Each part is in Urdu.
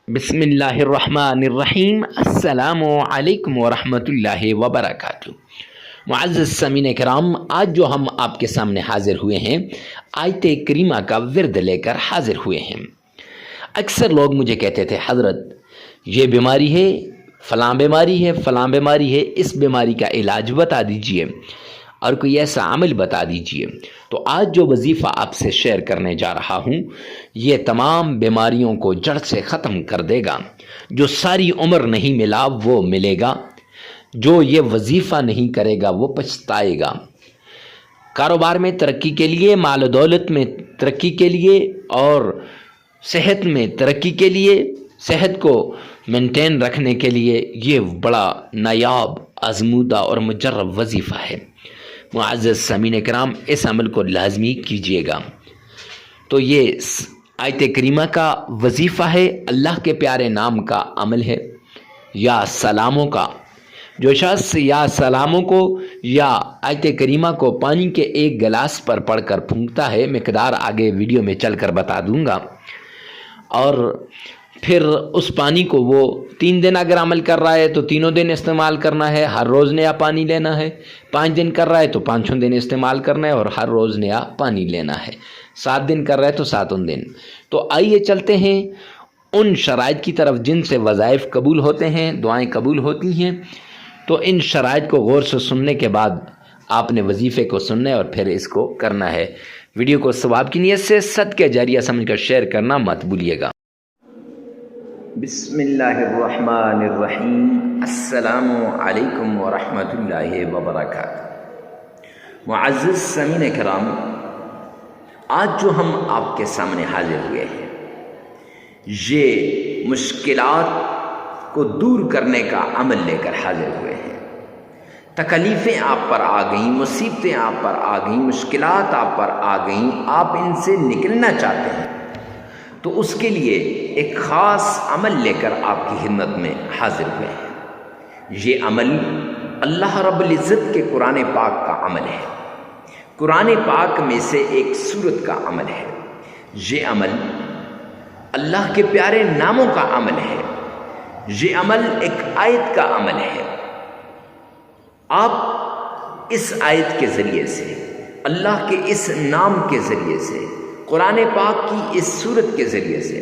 بسم اللہ الرحمن الرحیم۔ السلام علیکم ورحمۃ اللہ وبرکاتہ۔ معزز سامعین کرام، آج جو ہم آپ کے سامنے حاضر ہوئے ہیں، آیت کریمہ کا ورد لے کر حاضر ہوئے ہیں۔ اکثر لوگ مجھے کہتے تھے حضرت یہ بیماری ہے، فلاں بیماری ہے، فلاں بیماری ہے، اس بیماری کا علاج بتا دیجئے اور کوئی ایسا عمل بتا دیجئے۔ تو آج جو وظیفہ آپ سے شیئر کرنے جا رہا ہوں، یہ تمام بیماریوں کو جڑ سے ختم کر دے گا۔ جو ساری عمر نہیں ملا وہ ملے گا، جو یہ وظیفہ نہیں کرے گا وہ پچھتائے گا۔ کاروبار میں ترقی کے لیے، مال و دولت میں ترقی کے لیے اور صحت میں ترقی کے لیے، صحت کو مینٹین رکھنے کے لیے یہ بڑا نایاب، آزمودہ اور مجرب وظیفہ ہے۔ معزز سامعین کرام، اس عمل کو لازمی کیجیے گا۔ تو یہ آیت کریمہ کا وظیفہ ہے، اللہ کے پیارے نام کا عمل ہے، یا سلاموں کا۔ جو شخص یا سلاموں کو یا آیت کریمہ کو پانی کے ایک گلاس پر پڑھ کر پھونکتا ہے، مقدار آگے ویڈیو میں چل کر بتا دوں گا، اور پھر اس پانی کو وہ 3 دن اگر عمل کر رہا ہے تو تینوں دن استعمال کرنا ہے، ہر روز نیا پانی لینا ہے۔ 5 دن کر رہا ہے تو 5 دن استعمال کرنا ہے اور ہر روز نیا پانی لینا ہے۔ 7 دن کر رہا ہے تو 7 دن۔ تو آئیے چلتے ہیں ان شرائط کی طرف جن سے وظائف قبول ہوتے ہیں، دعائیں قبول ہوتی ہیں۔ تو ان شرائط کو غور سے سننے کے بعد آپ نے وظیفے کو سننا ہے اور پھر اس کو کرنا ہے۔ ویڈیو کو ثواب کی نیت سے صدقہ جاریہ سمجھ کر شیئر کرنا مت بھولیے گا۔ بسم اللہ الرحمن الرحیم۔ السلام علیکم ورحمۃ اللہ وبرکاتہ۔ معزز سامعین کرام، آج جو ہم آپ کے سامنے حاضر ہوئے ہیں، یہ مشکلات کو دور کرنے کا عمل لے کر حاضر ہوئے ہیں۔ تکلیفیں آپ پر آ گئیں، مصیبتیں آپ پر آ گئیں، مشکلات آپ پر آ گئیں، آپ ان سے نکلنا چاہتے ہیں، تو اس کے لیے ایک خاص عمل لے کر آپ کی خدمت میں حاضر ہوئے ہیں۔ یہ عمل اللہ رب العزت کے قرآن پاک کا عمل ہے، قرآن پاک میں سے ایک سورت کا عمل ہے۔ یہ عمل اللہ کے پیارے ناموں کا عمل ہے، یہ عمل ایک آیت کا عمل ہے۔ آپ اس آیت کے ذریعے سے، اللہ کے اس نام کے ذریعے سے، قرآن پاک کی اس سورت کے ذریعے سے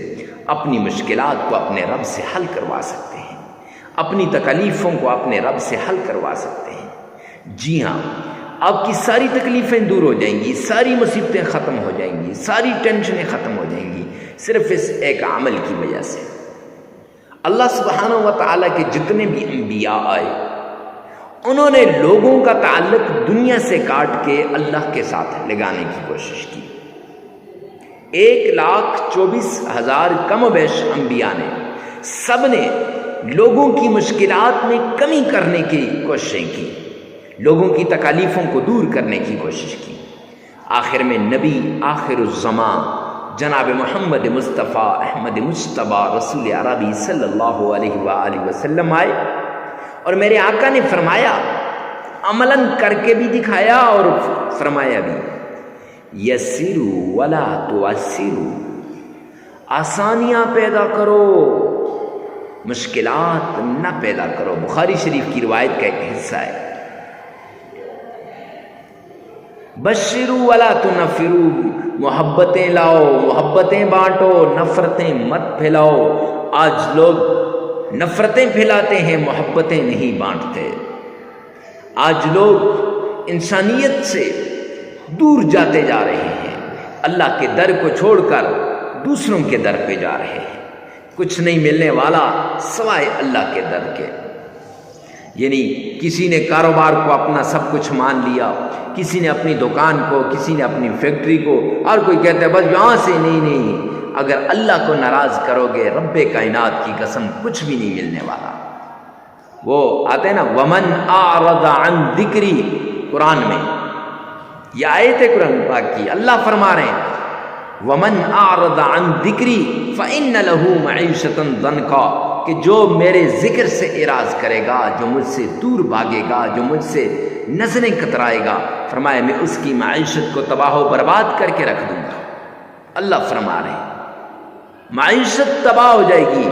اپنی مشکلات کو اپنے رب سے حل کروا سکتے ہیں، اپنی تکلیفوں کو اپنے رب سے حل کروا سکتے ہیں۔ جی ہاں، آپ کی ساری تکلیفیں دور ہو جائیں گی، ساری مصیبتیں ختم ہو جائیں گی، ساری ٹینشنیں ختم ہو جائیں گی، صرف اس ایک عمل کی وجہ سے۔ اللہ سبحانہ و تعالیٰ کے جتنے بھی انبیاء آئے، انہوں نے لوگوں کا تعلق دنیا سے کاٹ کے اللہ کے ساتھ لگانے کی کوشش کی۔ 1,24,000 کم و بیش انبیاء نے، سب نے لوگوں کی مشکلات میں کمی کرنے کی کوششیں کی، لوگوں کی تکالیفوں کو دور کرنے کی کوشش کی۔ آخر میں نبی آخر الزمان جناب محمد مصطفیٰ احمد مجتبیٰ رسول عربی صلی اللہ علیہ وآلہ وسلم آئے، اور میرے آقا نے فرمایا، عملاً کر کے بھی دکھایا اور فرمایا بھی، یسروا ولا تعسروا، آسانیاں پیدا کرو، مشکلات نہ پیدا کرو۔ بخاری شریف کی روایت کا ایک حصہ ہے۔ بشروا ولا تنفروا، محبتیں لاؤ، محبتیں بانٹو، نفرتیں مت پھیلاؤ۔ آج لوگ نفرتیں پھیلاتے ہیں، محبتیں نہیں بانٹتے۔ آج لوگ انسانیت سے دور جاتے جا رہے ہیں، اللہ کے در کو چھوڑ کر دوسروں کے در پہ جا رہے ہیں۔ کچھ نہیں ملنے والا سوائے اللہ کے در کے۔ یعنی کسی نے کاروبار کو اپنا سب کچھ مان لیا، کسی نے اپنی دکان کو، کسی نے اپنی فیکٹری کو، اور کوئی کہتا ہے بس یہاں سے نہیں، اگر اللہ کو ناراض کرو گے، رب کائنات کی قسم کچھ بھی نہیں ملنے والا۔ وہ آتے ہیں نا، ومن اعرض عن ذکری، قرآن میں یہ آیت ہے قرآن پاک کی، اللہ فرما رہے ہیں وَمَنْ أَعْرَضَ عَنْ ذِكْرِي فَإِنَّ لَهُ مَعِيشَةً ضَنْكًا، کہ جو میرے ذکر سے اعراض کرے گا، جو مجھ سے دور بھاگے گا، جو مجھ سے نظریں کترائے گا، فرمایا میں اس کی معیشت کو تباہ و برباد کر کے رکھ دوں گا۔ اللہ فرما رہے ہیں معیشت تباہ ہو جائے گی،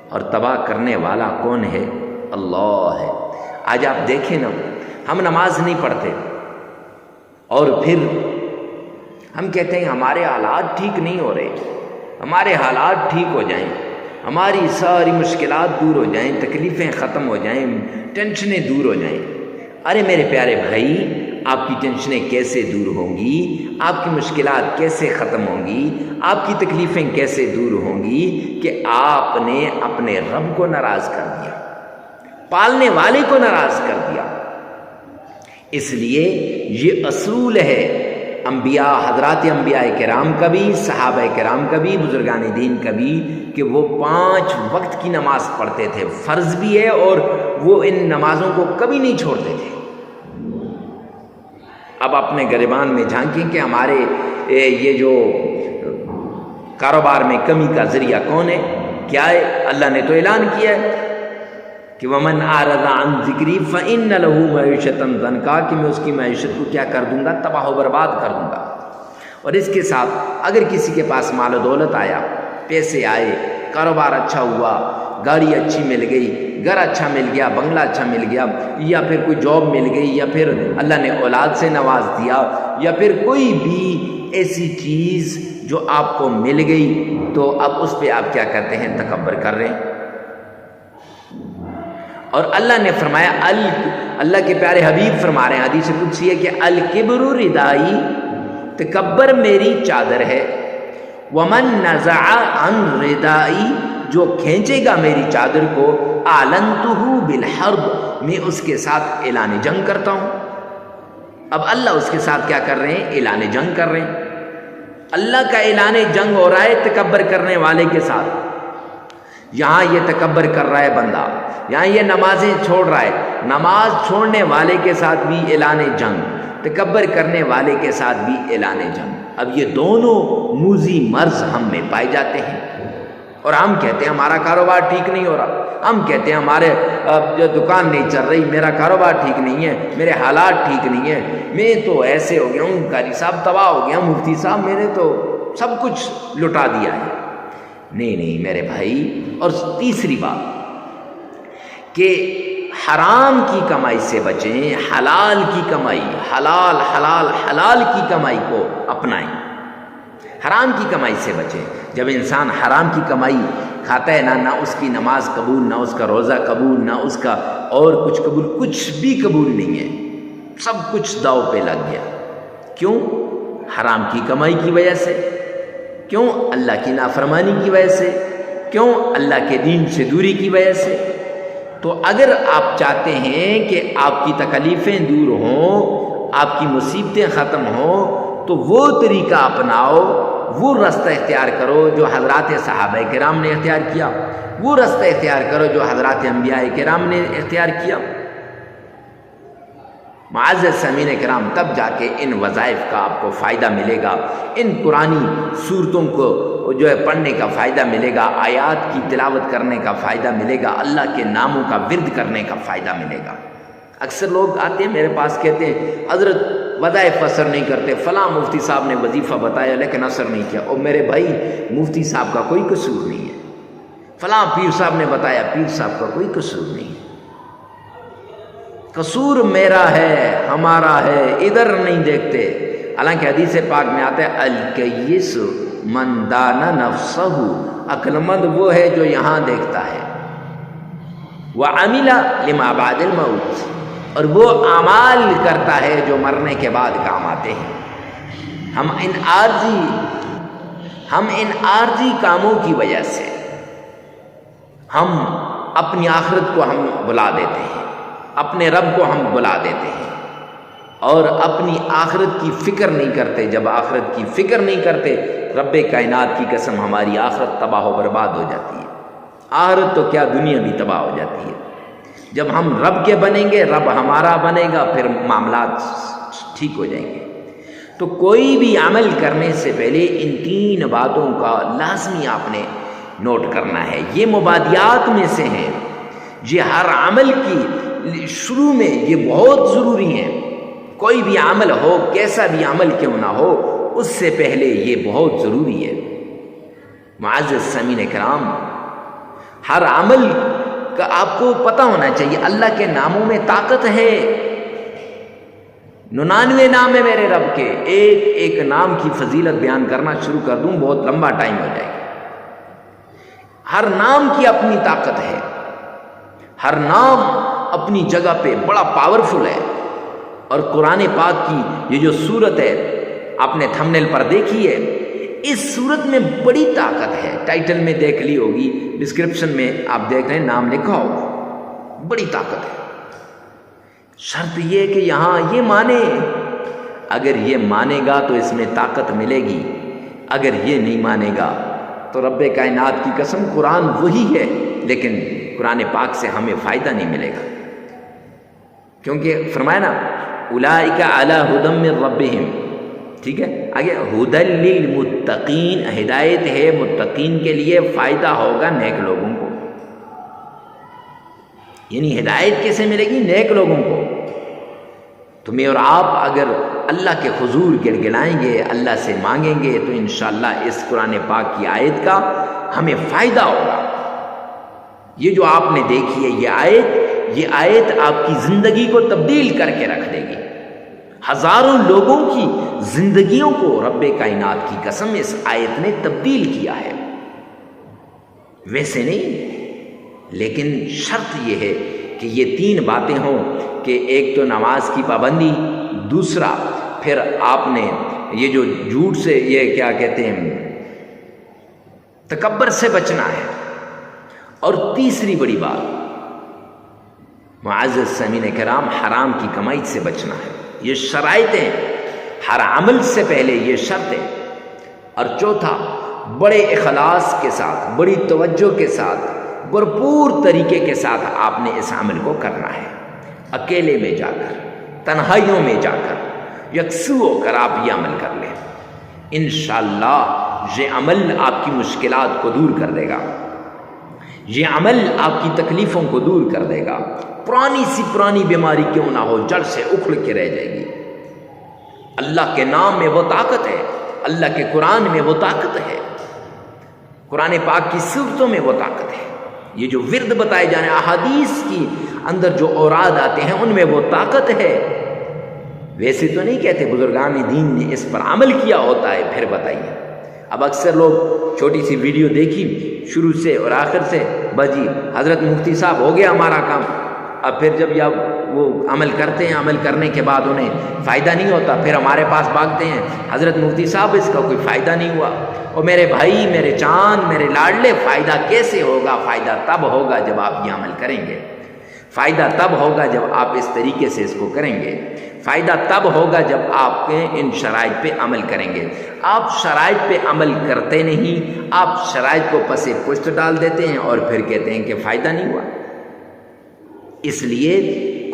اور تباہ کرنے والا کون ہے؟ اللہ ہے۔ آج آپ دیکھیں نا، ہم نماز نہیں پڑھتے اور پھر ہم کہتے ہیں ہمارے حالات ٹھیک نہیں ہو رہے، ہمارے حالات ٹھیک ہو جائیں، ہماری ساری مشکلات دور ہو جائیں، تکلیفیں ختم ہو جائیں، ٹینشنیں دور ہو جائیں۔ ارے میرے پیارے بھائی، آپ کی ٹینشنیں کیسے دور ہوں گی؟ آپ کی مشکلات کیسے ختم ہوں گی؟ آپ کی تکلیفیں کیسے دور ہوں گی کہ آپ نے اپنے رب کو ناراض کر دیا، پالنے والے کو ناراض کر دیا۔ اس لیے یہ اصول ہے انبیاء، حضرات انبیاء کرام کا بھی، صحابہ کرام کا بھی، بزرگان دین کا بھی، کہ وہ 5 وقت کی نماز پڑھتے تھے، فرض بھی ہے، اور وہ ان نمازوں کو کبھی نہیں چھوڑتے تھے۔ اب اپنے گریبان میں جھانکیں کہ ہمارے یہ جو کاروبار میں کمی کا ذریعہ کون ہے؟ کیا ہے؟ اللہ نے تو اعلان کیا ہے کہ وَمَنْ أَعْرَضَ عَنْ ذِكْرِي فَإِنَّ لَهُ مَعِيشَةً ضَنْكًا، کہ میں اس کی معیشت کو کیا کر دوں گا؟ تباہ و برباد کر دوں گا۔ اور اس کے ساتھ اگر کسی کے پاس مال و دولت آیا، پیسے آئے، کاروبار اچھا ہوا، گاڑی اچھی مل گئی، گھر اچھا مل گیا، بنگلہ اچھا مل گیا، یا پھر کوئی جاب مل گئی، یا پھر اللہ نے اولاد سے نواز دیا، یا پھر کوئی بھی ایسی چیز جو آپ کو مل گئی، تو اب اس پہ آپ کیا کرتے ہیں؟ تکبر کر رہے ہیں۔ اور اللہ نے فرمایا، اللہ کے پیارے حبیب فرما رہے ہیں، حدیث قدسی ہے کہ الکبر ردائی، تکبر میری چادر ہے، ومن نزع عن ردائی، جو کھینچے گا میری چادر کو، اعلنتہ بالحرب، میں اس کے ساتھ اعلان جنگ کرتا ہوں۔ اب اللہ اس کے ساتھ کیا کر رہے ہیں؟ اعلان جنگ کر رہے ہیں۔ اللہ کا اعلان جنگ ہو رہا ہے تکبر کرنے والے کے ساتھ۔ یہاں یہ تکبر کر رہا ہے بندہ، یہاں یہ نمازیں چھوڑ رہا ہے، نماز چھوڑنے والے کے ساتھ بھی اعلان جنگ، تکبر کرنے والے کے ساتھ بھی اعلان جنگ۔ اب یہ دونوں موذی مرض ہم میں پائے جاتے ہیں، اور ہم کہتے ہیں ہمارا کاروبار ٹھیک نہیں ہو رہا، ہم کہتے ہیں ہمارے جو دکان نہیں چل رہی، میرا کاروبار ٹھیک نہیں ہے، میرے حالات ٹھیک نہیں ہیں، میں تو ایسے ہو گیا ہوں، قاری صاحب تباہ ہو گیا، مفتی صاحب میں نے تو سب کچھ لٹا دیا ہے۔ نہیں نہیں میرے بھائی۔ اور تیسری بات کہ حرام کی کمائی سے بچیں، حلال کی کمائی، حلال کی کمائی کو اپنائیں، حرام کی کمائی سے بچیں۔ جب انسان حرام کی کمائی کھاتا ہے نہ اس کی نماز قبول، نہ اس کا روزہ قبول، نہ اس کا اور کچھ قبول، کچھ بھی قبول نہیں ہے، سب کچھ داؤ پہ لگ گیا۔ کیوں؟ حرام کی کمائی کی وجہ سے۔ کیوں؟ اللہ کی نافرمانی کی وجہ سے۔ کیوں؟ اللہ کے دین سے دوری کی وجہ سے۔ تو اگر آپ چاہتے ہیں کہ آپ کی تکلیفیں دور ہوں، آپ کی مصیبتیں ختم ہوں، تو وہ طریقہ اپناؤ، وہ رستہ اختیار کرو جو حضرات صحابہ کرام نے اختیار کیا، وہ رستہ اختیار کرو جو حضرات انبیاء کرام نے اختیار کیا۔ معزز سامعین کرام، تب جا کے ان وظائف کا آپ کو فائدہ ملے گا، ان قرآنی صورتوں کو جو ہے پڑھنے کا فائدہ ملے گا، آیات کی تلاوت کرنے کا فائدہ ملے گا، اللہ کے ناموں کا ورد کرنے کا فائدہ ملے گا۔ اکثر لوگ آتے ہیں میرے پاس، کہتے ہیں حضرت وظائف اثر نہیں کرتے، فلاں مفتی صاحب نے وظیفہ بتایا لیکن اثر نہیں کیا۔ اور میرے بھائی، مفتی صاحب کا کوئی قصور نہیں ہے، فلاں پیر صاحب نے بتایا، پیر صاحب کا کوئی قصور نہیں ہے، قصور میرا ہے، ہمارا ہے، ادھر نہیں دیکھتے۔ حالانکہ حدیث پاک میں آتا ہے الکیس من دان نفسہ، عقل مند وہ ہے جو یہاں دیکھتا ہے، وعمل لما بعد الموت، اور وہ اعمال کرتا ہے جو مرنے کے بعد کام آتے ہیں۔ ہم ان عارضی کاموں کی وجہ سے ہم اپنی آخرت کو ہم بلا دیتے ہیں، اپنے رب کو ہم بلا دیتے ہیں، اور اپنی آخرت کی فکر نہیں کرتے۔ جب آخرت کی فکر نہیں کرتے، رب کائنات کی قسم ہماری آخرت تباہ و برباد ہو جاتی ہے۔ آخرت تو کیا، دنیا بھی تباہ ہو جاتی ہے۔ جب ہم رب کے بنیں گے، رب ہمارا بنے گا، پھر معاملات ٹھیک ہو جائیں گے۔ تو کوئی بھی عمل کرنے سے پہلے ان 3 باتوں کا لازمی آپ نے نوٹ کرنا ہے۔ یہ مبادیات میں سے ہیں، یہ ہر عمل کی شروع میں یہ بہت ضروری ہیں۔ کوئی بھی عمل ہو، کیسا بھی عمل کیوں نہ ہو، اس سے پہلے یہ بہت ضروری ہے۔ معزز سامعین کرام، ہر عمل کا آپ کو پتہ ہونا چاہیے اللہ کے ناموں میں طاقت ہے. 99 نام ہے میرے رب کے. ایک ایک نام کی فضیلت بیان کرنا شروع کر دوں بہت لمبا ٹائم ہو جائے گا. ہر نام کی اپنی طاقت ہے. ہر نام اپنی جگہ پہ بڑا پاورفل ہے. اور قرآن پاک کی یہ جو صورت ہے آپ نے تھمبنیل پر دیکھی ہے, اس صورت میں بڑی طاقت ہے. ٹائٹل میں دیکھ لی ہوگی, ڈسکرپشن میں آپ دیکھ رہے ہیں نام لکھا ہوگا. بڑی طاقت ہے. شرط یہ کہ یہاں یہ مانے, اگر یہ مانے گا تو اس میں طاقت ملے گی. اگر یہ نہیں مانے گا تو رب کائنات کی قسم قرآن وہی ہے لیکن قرآن پاک سے ہمیں فائدہ نہیں ملے گا. کیونکہ فرمایا نا اولئک علی ھدی من ربہم, ٹھیک ہے. آگے ھدی للمتقین, ہدایت ہے متقین کے لیے, فائدہ ہوگا نیک لوگوں کو. یعنی ہدایت کیسے ملے گی؟ نیک لوگوں کو. تمہیں اور آپ اگر اللہ کے حضور گڑگڑائیں گے, اللہ سے مانگیں گے تو انشاءاللہ اس قرآن پاک کی آیت کا ہمیں فائدہ ہوگا. یہ جو آپ نے دیکھی ہے یہ آیت آپ کی زندگی کو تبدیل کر کے رکھ دے گی. ہزاروں لوگوں کی زندگیوں کو رب کائنات کی قسم اس آیت نے تبدیل کیا ہے. ویسے نہیں, لیکن شرط یہ ہے کہ یہ 3 باتیں ہوں کہ ایک تو نماز کی پابندی, دوسرا پھر آپ نے یہ جو جھوٹ سے, یہ کیا کہتے ہیں, تکبر سے بچنا ہے, اور تیسری بڑی بات معزز سامعین کرام حرام کی کمائی سے بچنا ہے. یہ شرائطیں ہر عمل سے پہلے یہ شرط ہے. اور چوتھا بڑے اخلاص کے ساتھ, بڑی توجہ کے ساتھ, بھرپور طریقے کے ساتھ آپ نے اس عمل کو کرنا ہے. اکیلے میں جا کر, تنہائیوں میں جا کر, یکسو ہو کر آپ یہ عمل کر لیں. انشاءاللہ یہ عمل آپ کی مشکلات کو دور کر دے گا. یہ عمل آپ کی تکلیفوں کو دور کر دے گا. پرانی سی پرانی بیماری کیوں نہ ہو, جڑ سے اکھڑ کے رہ جائے گی. اللہ کے نام میں وہ طاقت ہے, اللہ کے قرآن میں وہ طاقت ہے, قرآن پاک کی صورتوں میں وہ طاقت ہے. یہ جو ورد بتائے جانے احادیث کی اندر جو اوراد آتے ہیں ان میں وہ طاقت ہے. ویسے تو نہیں کہتے, بزرگان دین نے اس پر عمل کیا ہوتا ہے. پھر بتائیے, اب اکثر لوگ چھوٹی سی ویڈیو دیکھی شروع سے اور آخر سے, بس جی حضرت مفتی صاحب ہو گیا ہمارا کام. اب پھر جب وہ عمل کرتے ہیں, عمل کرنے کے بعد انہیں فائدہ نہیں ہوتا, پھر ہمارے پاس بھاگتے ہیں, حضرت مفتی صاحب اس کا کوئی فائدہ نہیں ہوا. اور میرے بھائی, میرے چاند, میرے لاڈلے, فائدہ کیسے ہوگا؟ فائدہ تب ہوگا جب آپ یہ عمل کریں گے. فائدہ تب ہوگا جب آپ اس طریقے سے اس کو کریں گے. فائدہ تب ہوگا جب آپ ان شرائط پہ عمل کریں گے. آپ شرائط پہ عمل کرتے نہیں, آپ شرائط کو پس پشت ڈال دیتے ہیں اور پھر کہتے ہیں کہ فائدہ نہیں ہوا. اس لیے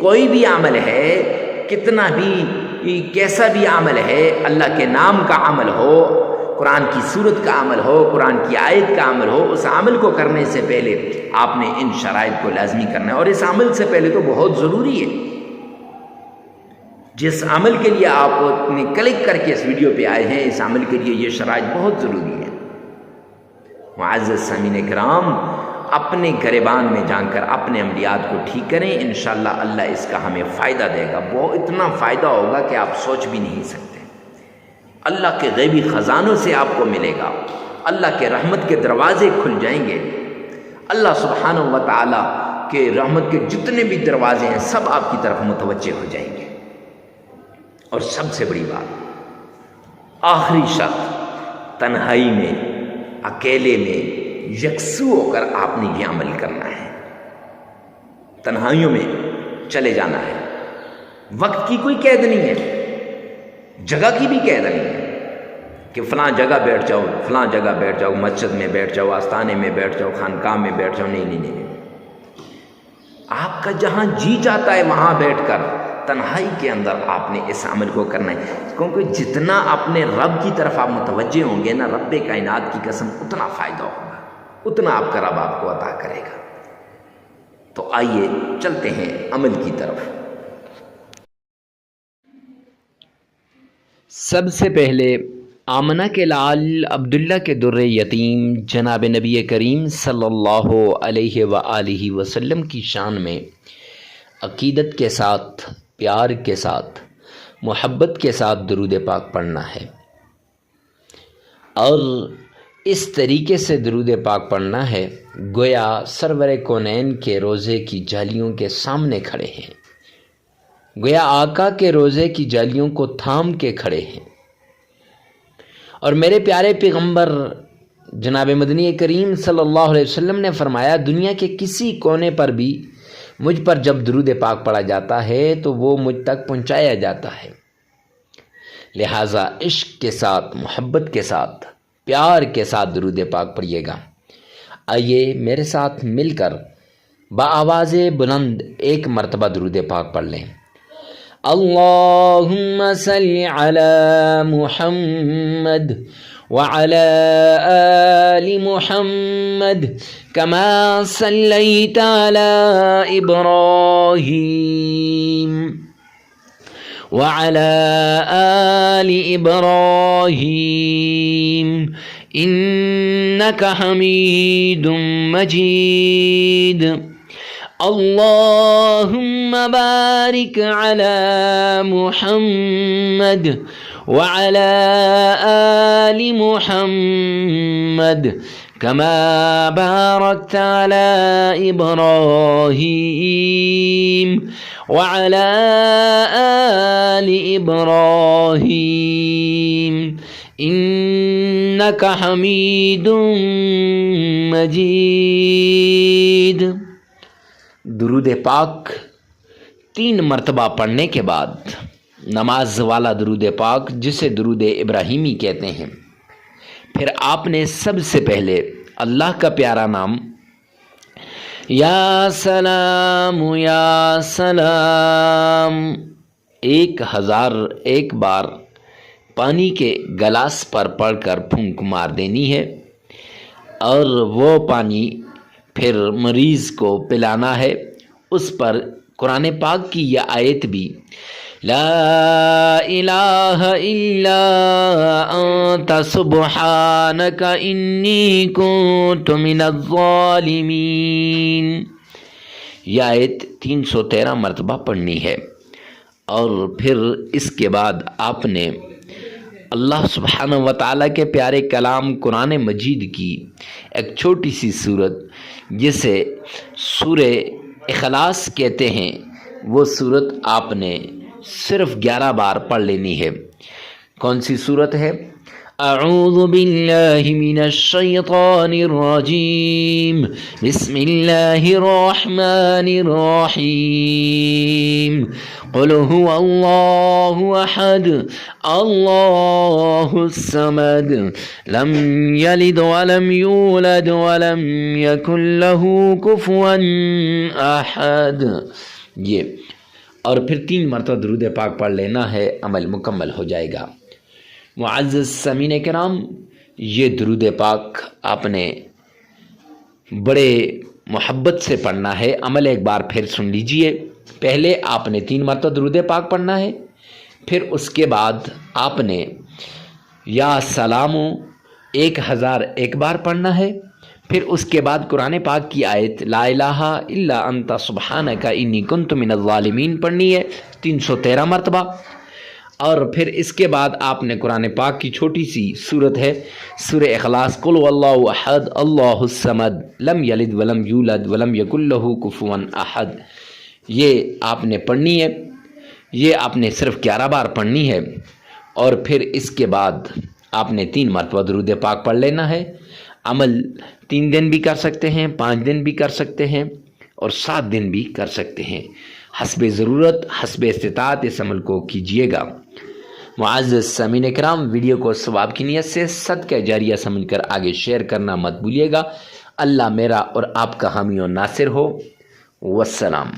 کوئی بھی عمل ہے, کتنا بھی کیسا بھی عمل ہے, اللہ کے نام کا عمل ہو, قرآن کی صورت کا عمل ہو, قرآن کی آیت کا عمل ہو, اس عمل کو کرنے سے پہلے آپ نے ان شرائط کو لازمی کرنا ہے. اور اس عمل سے پہلے تو بہت ضروری ہے, جس عمل کے لیے آپ نے کلک کر کے اس ویڈیو پہ آئے ہیں, اس عمل کے لیے یہ شرائط بہت ضروری ہے. معزز سامعین کرام, اپنے گریبان میں جان کر اپنے عملیات کو ٹھیک کریں. انشاءاللہ اللہ اس کا ہمیں فائدہ دے گا. وہ اتنا فائدہ ہوگا کہ آپ سوچ بھی نہیں سکتے. اللہ کے غیبی خزانوں سے آپ کو ملے گا. اللہ کے رحمت کے دروازے کھل جائیں گے. اللہ سبحانہ و تعالی کے رحمت کے جتنے بھی دروازے ہیں سب آپ کی طرف متوجہ ہو جائیں گے. اور سب سے بڑی بات, آخری شرط, تنہائی میں, اکیلے میں, یکسو ہو کر آپ نے یہ عمل کرنا ہے. تنہائیوں میں چلے جانا ہے. وقت کی کوئی قید نہیں ہے, جگہ کی بھی قید نہیں ہے کہ فلاں جگہ بیٹھ جاؤ, فلاں جگہ بیٹھ جاؤ, مسجد میں بیٹھ جاؤ, آستانے میں بیٹھ جاؤ, خانقاہ میں بیٹھ جاؤ. نہیں. آپ کا جہاں جی چاہتا ہے وہاں بیٹھ کر تنہائی کے اندر آپ نے اس عمل کو کرنا ہے. کیونکہ جتنا اپنے رب کی طرف آپ متوجہ ہوں گے نا, رب کائنات کی قسم اتنا فائدہ ہوگا, اتنا آپ کا رب آپ کو عطا کرے گا. تو آئیے چلتے ہیں عمل کی طرف. سب سے پہلے آمنہ کے لال عبداللہ کے در یتیم جناب نبی کریم صلی اللہ علیہ وآلہ وسلم کی شان میں عقیدت کے ساتھ، پیار کے ساتھ، محبت کے ساتھ درود پاک پڑھنا ہے، اور اس طریقے سے درود پاک پڑھنا ہے گویا سرور کونین کے روزے کی جالیوں کے سامنے کھڑے ہیں، گویا آقا کے روزے کی جالیوں کو تھام کے کھڑے ہیں، اور میرے پیارے پیغمبر جناب مدنی کریم صلی اللہ علیہ وسلم نے فرمایا دنیا کے کسی کونے پر بھی مجھ پر جب درود پاک پڑھا جاتا ہے تو وہ مجھ تک پہنچایا جاتا ہے۔ لہٰذا عشق کے ساتھ، محبت کے ساتھ، پیار کے ساتھ درود پاک پڑھیے گا۔ آئیے میرے ساتھ مل کر بآواز بلند ایک مرتبہ درود پاک پڑھ لیں۔ اللہم صلی علی محمد وعلی آل محمد کما صلیت علی ابراہیم وعلی آل ابراہیم انک حمید مجید۔ اللہم بارک علی محمد وعلی آل محمد کما بارکت علی ابراہیم وعلی آل ابراہیم انک حمید مجید۔ درود پاک 3 مرتبہ پڑھنے کے بعد نماز والا درود پاک جسے درود ابراہیمی کہتے ہیں، پھر آپ نے سب سے پہلے اللہ کا پیارا نام یا سلام یا سلام 1001 بار پانی کے گلاس پر پڑھ کر پھونک مار دینی ہے، اور وہ پانی پھر مریض کو پلانا ہے۔ اس پر قرآن پاک کی یہ آیت بھی لا الہ الا انت سبحانک انی کنت من الظالمین، یہ آیت 313 مرتبہ پڑھنی ہے، اور پھر اس کے بعد آپ نے اللہ سبحانہ و تعالیٰ کے پیارے کلام قرآن مجید کی ایک چھوٹی سی صورت جسے سورہ اخلاص کہتے ہیں، وہ صورت آپ نے صرف 11 بار پڑھ لینی ہے۔ کون سی صورت ہے؟ اعوذ باللہ من الشیطان الرجیم بسم اللہ الرحمن الرحیم قل هو اللہ احد اللہ الصمد لم یلد ولم یولد ولم یکن له کفوا احد۔ یہ اور پھر 3 مرتبہ درود پاک پڑھ لینا ہے، عمل مکمل ہو جائے گا۔ معزز سامعین کرام، یہ درود پاک آپ نے بڑے محبت سے پڑھنا ہے۔ عمل ایک بار پھر سن لیجئے۔ پہلے آپ نے 3 مرتبہ درود پاک پڑھنا ہے، پھر اس کے بعد آپ نے یا سلام 1001 بار پڑھنا ہے، پھر اس کے بعد قرآن پاک کی آیت لا الہ الا انت سبحانک انی کنت من الظالمین پڑھنی ہے 313 مرتبہ، اور پھر اس کے بعد آپ نے قرآن پاک کی چھوٹی سی صورت ہے سورہ اخلاص قل هو اللہ احد اللہ الصمد لم یلد ولم یولد ولم یکن له کفوا احد، یہ آپ نے پڑھنی ہے۔ یہ آپ نے صرف 11 بار پڑھنی ہے، اور پھر اس کے بعد آپ نے 3 مرتبہ درود پاک پڑھ لینا ہے۔ عمل 3 دن بھی کر سکتے ہیں، 5 دن بھی کر سکتے ہیں، اور 7 دن بھی کر سکتے ہیں، حسب ضرورت، حسب استطاعت اس عمل کو کیجیے گا۔ معزز سامعین کرام، ویڈیو کو ثواب کی نیت سے صدقہ جاریہ سمجھ کر آگے شیئر کرنا مت بھولیے گا۔ اللہ میرا اور آپ کا حامی و ناصر ہو۔ والسلام۔